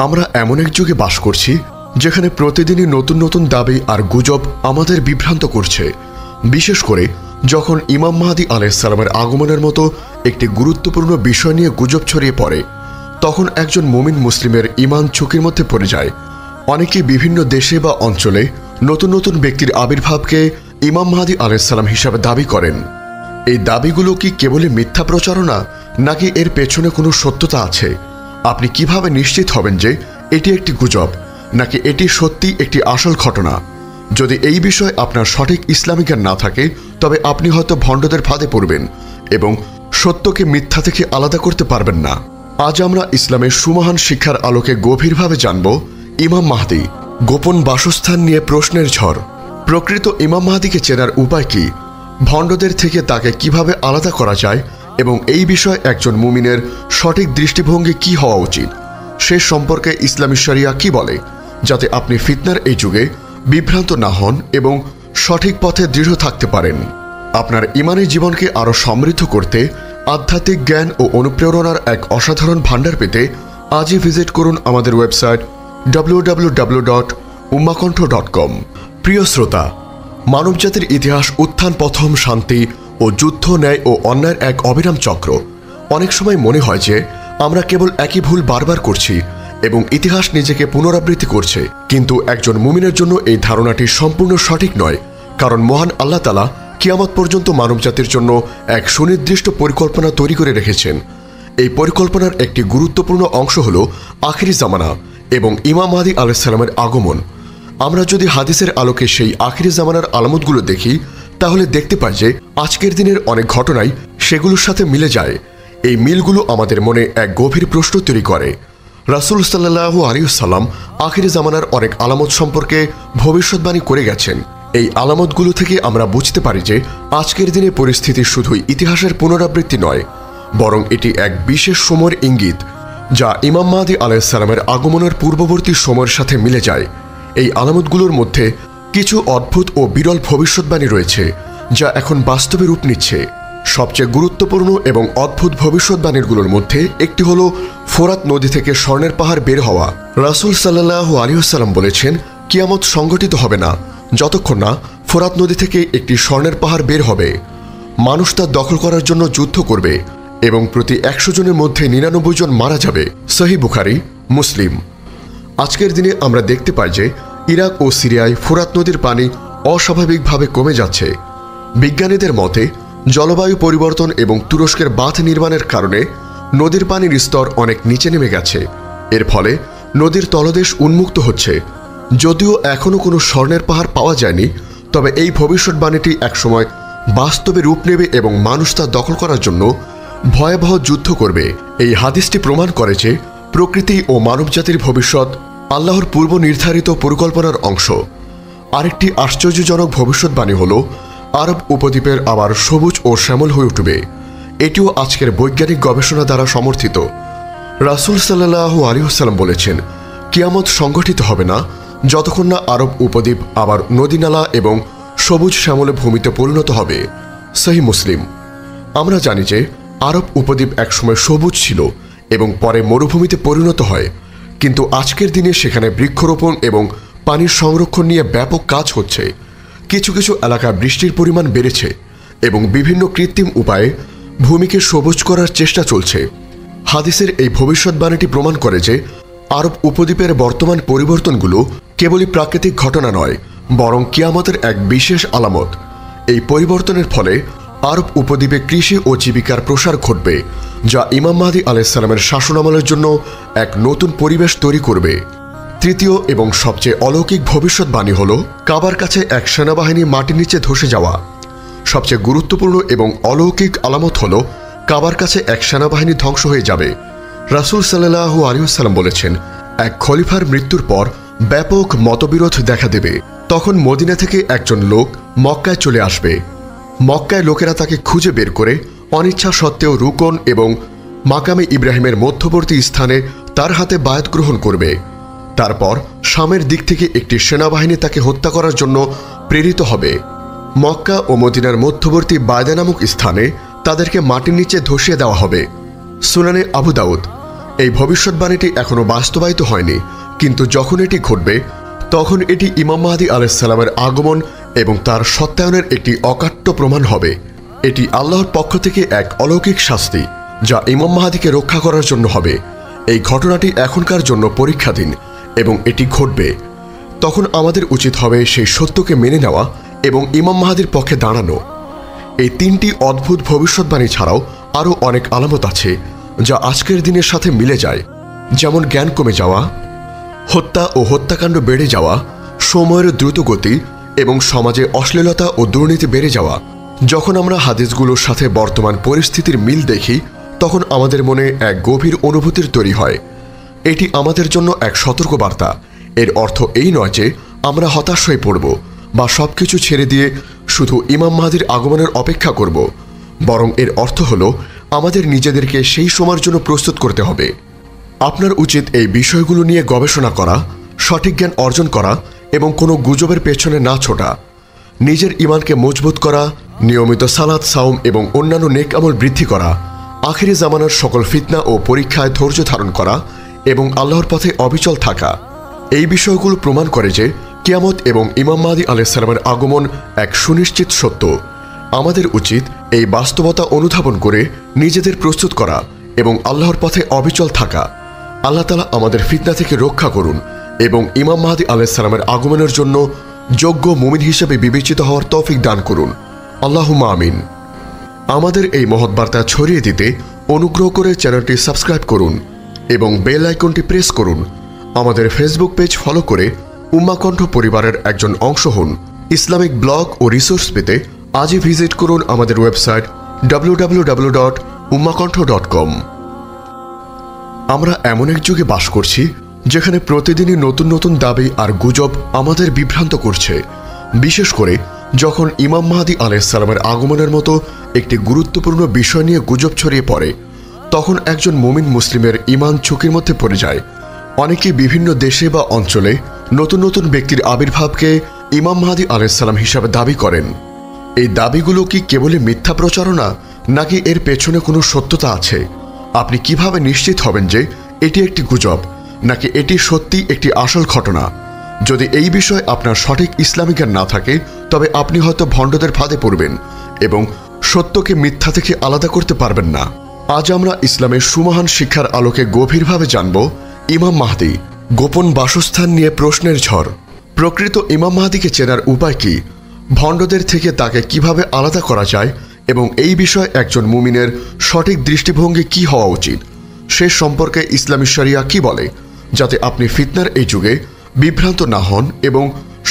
আমরা এমন এক যুগে বাস করছি যেখানে প্রতিদিনই নতুন নতুন দাবি আর গুজব আমাদের বিভ্রান্ত করছে। বিশেষ করে যখন ইমাম মাহদী আলাইহিস সালামের আগমনের মতো একটি গুরুত্বপূর্ণ বিষয় নিয়ে গুজব ছড়িয়ে পড়ে, তখন একজন মুমিন মুসলিমের ঈমান ঝুঁকির মধ্যে পড়ে যায়। অনেকেই বিভিন্ন দেশে বা অঞ্চলে নতুন নতুন ব্যক্তির আবির্ভাবকে ইমাম মাহদী আলাইহিস সালাম হিসাবে দাবি করেন। এই দাবিগুলো কি কেবলই মিথ্যা প্রচারণা, নাকি এর পেছনে কোনো সত্যতা আছে? আপনি কিভাবে নিশ্চিত হবেন যে এটি একটি গুজব নাকি এটি সত্যি একটি আসল ঘটনা? যদি এই বিষয়ে আপনার সঠিক ইসলামিক জ্ঞান না থাকে, তবে আপনি হয়তো ভণ্ডদের ফাঁদে পড়বেন এবং সত্যকে মিথ্যা থেকে আলাদা করতে পারবেন না। আজ আমরা ইসলামের সুমহান শিক্ষার আলোকে গভীরভাবে জানব ইমাম মাহদী, গোপন বাসস্থান নিয়ে প্রশ্নের ঝড়। প্রকৃত ইমাম মাহদীকে চেনার উপায় কি? ভণ্ডদের থেকে তাকে কিভাবে আলাদা করা যায় এবং এই বিষয়ে একজন মুমিনের সঠিক দৃষ্টিভঙ্গি কি হওয়া উচিত সে সম্পর্কে ইসলামী শরিয়া কি বলে, যাতে আপনি ফিতনার এই যুগে বিভ্রান্ত না হন এবং সঠিক পথে দৃঢ় থাকতে পারেন। আপনার ঈমানী জীবনকে আরও সমৃদ্ধ করতে আধ্যাত্মিক জ্ঞান ও অনুপ্রেরণার এক অসাধারণ ভাণ্ডার পেতে আজই ভিজিট করুন আমাদের ওয়েবসাইট www.ummahkonth.com। প্রিয় শ্রোতা, মানবজাতির ইতিহাস উত্থান পথম, শান্তি ও যুদ্ধ, ন্যায় ও অন্যায়ের এক অবিরাম চক্র। অনেক সময় মনে হয় যে আমরা কেবল একই ভুল বারবার করছি এবং ইতিহাস নিজেকে পুনরাবৃত্তি করছে, কিন্তু একজন মুমিনের জন্য এই ধারণাটি সম্পূর্ণ সঠিক নয়। কারণ মহান আল্লাহ তাআলা কিয়ামত পর্যন্ত মানবজাতির জন্য এক সুনির্দিষ্ট পরিকল্পনা তৈরি করে রেখেছেন। এই পরিকল্পনার একটি গুরুত্বপূর্ণ অংশ হল আখিরি জামানা এবং ইমাম মাহদী আলাইহিস সালামের আগমন। আমরা যদি হাদিসের আলোকে সেই আখিরি জামানার আলামতগুলো দেখি, তাহলে দেখতে পাই যে আজকের দিনের অনেক ঘটনাই সেগুলোর সাথে মিলে যায়। এই মিলগুলো আমাদের মনে এক গভীর প্রশ্ন তৈরি করে। রাসূল সাল্লাল্লাহু আলাইহি ওয়াসাল্লাম আখিরি জামানার অনেক আলামত সম্পর্কে ভবিষ্যৎবাণী করে গেছেন। এই আলামতগুলো থেকে আমরা বুঝতে পারি যে আজকের দিনে পরিস্থিতি শুধুই ইতিহাসের পুনরাবৃত্তি নয়, বরং এটি এক বিশেষ সময়ের ইঙ্গিত যা ইমাম মাহদী আলাইহিস সালামের আগমনের পূর্ববর্তী সময়ের সাথে মিলে যায়। এই আলামতগুলোর মধ্যে কিছু অদ্ভুত ও বিরল ভবিষ্যৎবাণী রয়েছে যা এখন বাস্তবে রূপ নিচ্ছে। সবচেয়ে গুরুত্বপূর্ণ এবং অদ্ভুত ভবিষ্যৎবাণীগুলোর মধ্যে একটি হলো ফোরাত নদী থেকে স্বর্ণের পাহাড় বের হওয়া। রাসূল সাল্লাল্লাহু আলাইহি ওয়াসাল্লাম বলেছেন, কিয়ামত সংঘটিত হবে না যতক্ষণ না ফোরাত নদী থেকে একটি স্বর্ণের পাহাড় বের হবে। মানুষ তা দখল করার জন্য যুদ্ধ করবে এবং প্রতি 100 জনের মধ্যে 99 জন মারা যাবে। সহিহ বুখারী, মুসলিম। আজকের দিনে আমরা দেখতে পাই যে ইরাক ও সিরিয়ায় ফোরাত নদীর পানি অস্বাভাবিকভাবে কমে যাচ্ছে। বিজ্ঞানীদের মতে জলবায়ু পরিবর্তন এবং তুরস্কের বাঁধ নির্মাণের কারণে নদীর পানির স্তর অনেক নিচে নেমে গেছে। এর ফলে নদীর তলদেশ উন্মুক্ত হচ্ছে। যদিও এখনও কোনো স্বর্ণের পাহাড় পাওয়া যায়নি, তবে এই ভবিষ্যৎবাণীটি একসময় বাস্তবে রূপ নেবে এবং মানুষ তা দখল করার জন্য ভয়াবহ যুদ্ধ করবে। এই হাদিসটি প্রমাণ করে যে প্রকৃতি ও মানবজাতির ভবিষ্যৎ আল্লাহর পূর্ব নির্ধারিত পরিকল্পনার অংশ। আরেকটি আশ্চর্যজনক ভবিষ্যৎবাণী হল আরব উপদ্বীপের আবার সবুজ ও শ্যামল হয়ে উঠবে। এটিও আজকের বৈজ্ঞানিক গবেষণা দ্বারা সমর্থিত। রাসূল সাল্লাল্লাহু আলাইহি ওয়াসাল্লাম বলেছেন, কিয়ামত সংঘটিত হবে না যতক্ষণ না আরব উপদ্বীপ আবার নদীনালা এবং সবুজ শ্যামলে ভূমিতে পরিণত হবে। সহিহ মুসলিম। আমরা জানি যে আরব উপদ্বীপ একসময় সবুজ ছিল এবং পরে মরুভূমিতে পরিণত হয়, কিন্তু আজকের দিনে সেখানে বৃক্ষরোপণ এবং পানির সংরক্ষণ নিয়ে ব্যাপক কাজ হচ্ছে। কিছু কিছু এলাকায় বৃষ্টির পরিমাণ বেড়েছে এবং বিভিন্ন কৃত্রিম উপায়ে ভূমিকে সবুজ করার চেষ্টা চলছে। হাদিসের এই ভবিষ্যৎবাণীটি প্রমাণ করে যে আরব উপদ্বীপের বর্তমান পরিবর্তনগুলো কেবলই প্রাকৃতিক ঘটনা নয়, বরং কিয়ামতের এক বিশেষ আলামত। এই পরিবর্তনের ফলে আরব উপদ্বীপে কৃষি ও জীবিকার প্রসার ঘটবে, যা ইমাম মাহদী আলাইহিস সালামের শাসনামলের জন্য এক নতুন পরিবেশ তৈরি করবে। তৃতীয় এবং সবচেয়ে অলৌকিক ভবিষ্যৎবাণী হল কাবার কাছে এক সেনাবাহিনী মাটির নিচে ধসে যাওয়া। সবচেয়ে গুরুত্বপূর্ণ এবং অলৌকিক আলামত হল কাবার কাছে এক সেনাবাহিনী ধ্বংস হয়ে যাবে। রাসূল সাল্লাল্লাহু আলাইহি ওয়াসাল্লাম বলেছেন, এক খলিফার মৃত্যুর পর ব্যাপক মতবিরোধ দেখা দেবে। তখন মদিনা থেকে একজন লোক মক্কায় চলে আসবে। মক্কায় লোকেরা তাকে খুঁজে বের করে অনিচ্ছা সত্ত্বেও রুকন এবং মাকামে ইব্রাহিমের মধ্যবর্তী স্থানে তার হাতে বায়াত গ্রহণ করবে। তারপর শামের দিক থেকে একটি সেনাবাহিনী তাকে হত্যা করার জন্য প্রেরিত হবে। মক্কা ও মদিনার মধ্যবর্তী বায়দা নামক স্থানে তাদেরকে মাটির নিচে ধসিয়ে দেওয়া হবে। সুনানে আবু দাউদ। এই ভবিষ্যৎবাণীটি এখনো বাস্তবায়িত হয়নি, কিন্তু যখন এটি ঘটবে তখন এটি ইমাম মাহদী আলাইহিস সালামের আগমন এবং তার সত্যায়নের একটি অকাট্য প্রমাণ হবে। এটি আল্লাহর পক্ষ থেকে এক অলৌকিক শাস্তি যা ইমাম মাহদীকে রক্ষা করার জন্য হবে। এই ঘটনাটি এখনকার জন্য পরীক্ষাধীন এবং এটি ঘটবে। তখন আমাদের উচিত হবে সেই সত্যকে মেনে নেওয়া এবং ইমাম মাহদীর পক্ষে দাঁড়ানো। এই তিনটি অদ্ভুত ভবিষ্যৎবাণী ছাড়াও আরও অনেক আলামত আছে যা আজকের দিনের সাথে মিলে যায়, যেমন জ্ঞান কমে যাওয়া, হত্যা ও হত্যাকাণ্ড বেড়ে যাওয়া, সময়ের দ্রুত গতি এবং সমাজে অশ্লীলতা ও দুর্নীতি বেড়ে যাওয়া। যখন আমরা হাদিসগুলোর সাথে বর্তমান পরিস্থিতির মিল দেখি তখন আমাদের মনে এক গভীর অনুভূতির তৈরি হয়। এটি আমাদের জন্য এক সতর্কবার্তা। এর অর্থ এই নয় যে আমরা হতাশ হয়ে পড়ব বা সবকিছু ছেড়ে দিয়ে শুধু ইমাম মাহদীর আগমনের অপেক্ষা করব, বরং এর অর্থ হলো আমাদের নিজেদেরকে সেই সময়ের জন্য প্রস্তুত করতে হবে। আপনার উচিত এই বিষয়গুলো নিয়ে গবেষণা করা, সঠিক জ্ঞান অর্জন করা এবং কোনো গুজবের পেছনে না ছোটা। নিজের ঈমানকে মজবুত করা, নিয়মিত সালাত, সাওম এবং অন্যান্য নেক আমল বৃদ্ধি করা, আখিরি জামানার সকল ফিতনা ও পরীক্ষায় ধৈর্য ধারণ করা এবং আল্লাহর পথে অবিচল থাকা। এই বিষয়গুলো প্রমাণ করে যে কিয়ামত এবং ইমাম মাহদী আলাইহিস সালামের আগমন এক সুনিশ্চিত সত্য। আমাদের উচিত এই বাস্তবতা অনুধাবন করে নিজেদের প্রস্তুত করা এবং আল্লাহর পথে অবিচল থাকা। আল্লাহ তাআলা আমাদের ফিতনা থেকে রক্ষা করুন এবং ইমাম মাহদী আলাইহিস সালামের আগমনের জন্য যোগ্য মুমিন হিসেবে বিবেচিত হওয়ার তৌফিক দান করুন। আল্লাহুম্মা আমিন। আমাদের এই মহৎ বার্তা ছড়িয়ে দিতে অনুগ্রহ করে চ্যানেলটি সাবস্ক্রাইব করুন এবং বেল আইকনটি প্রেস করুন। আমাদের ফেসবুক পেজ ফলো করে উম্মাহ কণ্ঠ পরিবারের একজন অংশ হন। ইসলামিক ব্লগ ও রিসোর্স পেতে আজই ভিজিট করুন আমাদের ওয়েবসাইট www.ummahkontho.com। আমরা এমন এক যুগে বাস করছি যেখানে প্রতিদিনই নতুন নতুন দাবি আর গুজব আমাদের বিভ্রান্ত করছে। বিশেষ করে যখন ইমাম মাহদী আলাইহিস সালামের আগমনের মতো একটি গুরুত্বপূর্ণ বিষয় নিয়ে গুজব ছড়িয়ে পড়ে, তখন একজন মুমিন মুসলিমের ঈমান ঝুঁকির মধ্যে পড়ে যায়। অনেকেই বিভিন্ন দেশে বা অঞ্চলে নতুন নতুন ব্যক্তির আবির্ভাবকে ইমাম মাহদী আলাইহিস সালাম হিসাবে দাবি করেন। এই দাবিগুলো কি কেবলই মিথ্যা প্রচারণা, নাকি এর পেছনে কোনো সত্যতা আছে? আপনি কিভাবে নিশ্চিত হবেন যে এটি একটি গুজব নাকি এটি সত্যি একটি আসল ঘটনা? যদি এই বিষয়ে আপনার সঠিক ইসলামিক জ্ঞান না থাকে তবে আপনি হয়তো ভণ্ডদের ফাঁদে পড়বেন এবং সত্যকে মিথ্যা থেকে আলাদা করতে পারবেন না। আজ আমরা ইসলামের সুমহান শিক্ষার আলোকে গভীরভাবে জানব ইমাম মাহদী, গোপন বাসস্থান নিয়ে প্রশ্নের ঝড়। প্রকৃত ইমাম মাহদীকে চেনার উপায় কি? ভণ্ডদের থেকে তাকে কিভাবে আলাদা করা যায় এবং এই বিষয়ে একজন মুমিনের সঠিক দৃষ্টিভঙ্গি কি হওয়া উচিত সে সম্পর্কে ইসলামী শরিয়া কি বলে, যাতে আপনি ফিতনার এই যুগে বিভ্রান্ত না হন এবং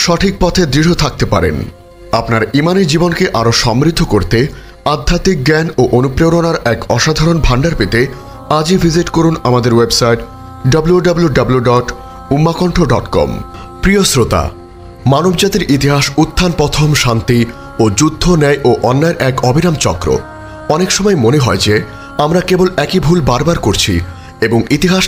সঠিক পথে দৃঢ় থাকতে পারেন। আপনার ঈমানী জীবনকে আরও সমৃদ্ধ করতে আধ্যাত্মিক জ্ঞান ও অনুপ্রেরণার এক অসাধারণ ভাণ্ডার পেতে আজই ভিজিট করুন আমাদের ওয়েবসাইট www.ummahkontho.com। প্রিয় শ্রোতা, মানবজাতির ইতিহাস উত্থান পতন, শান্তি ও যুদ্ধ, ন্যায় ও অন্যায়ের এক অবিরাম চক্র। অনেক সময় মনে হয় যে আমরা কেবল একই ভুল বারবার করছি এবং ইতিহাস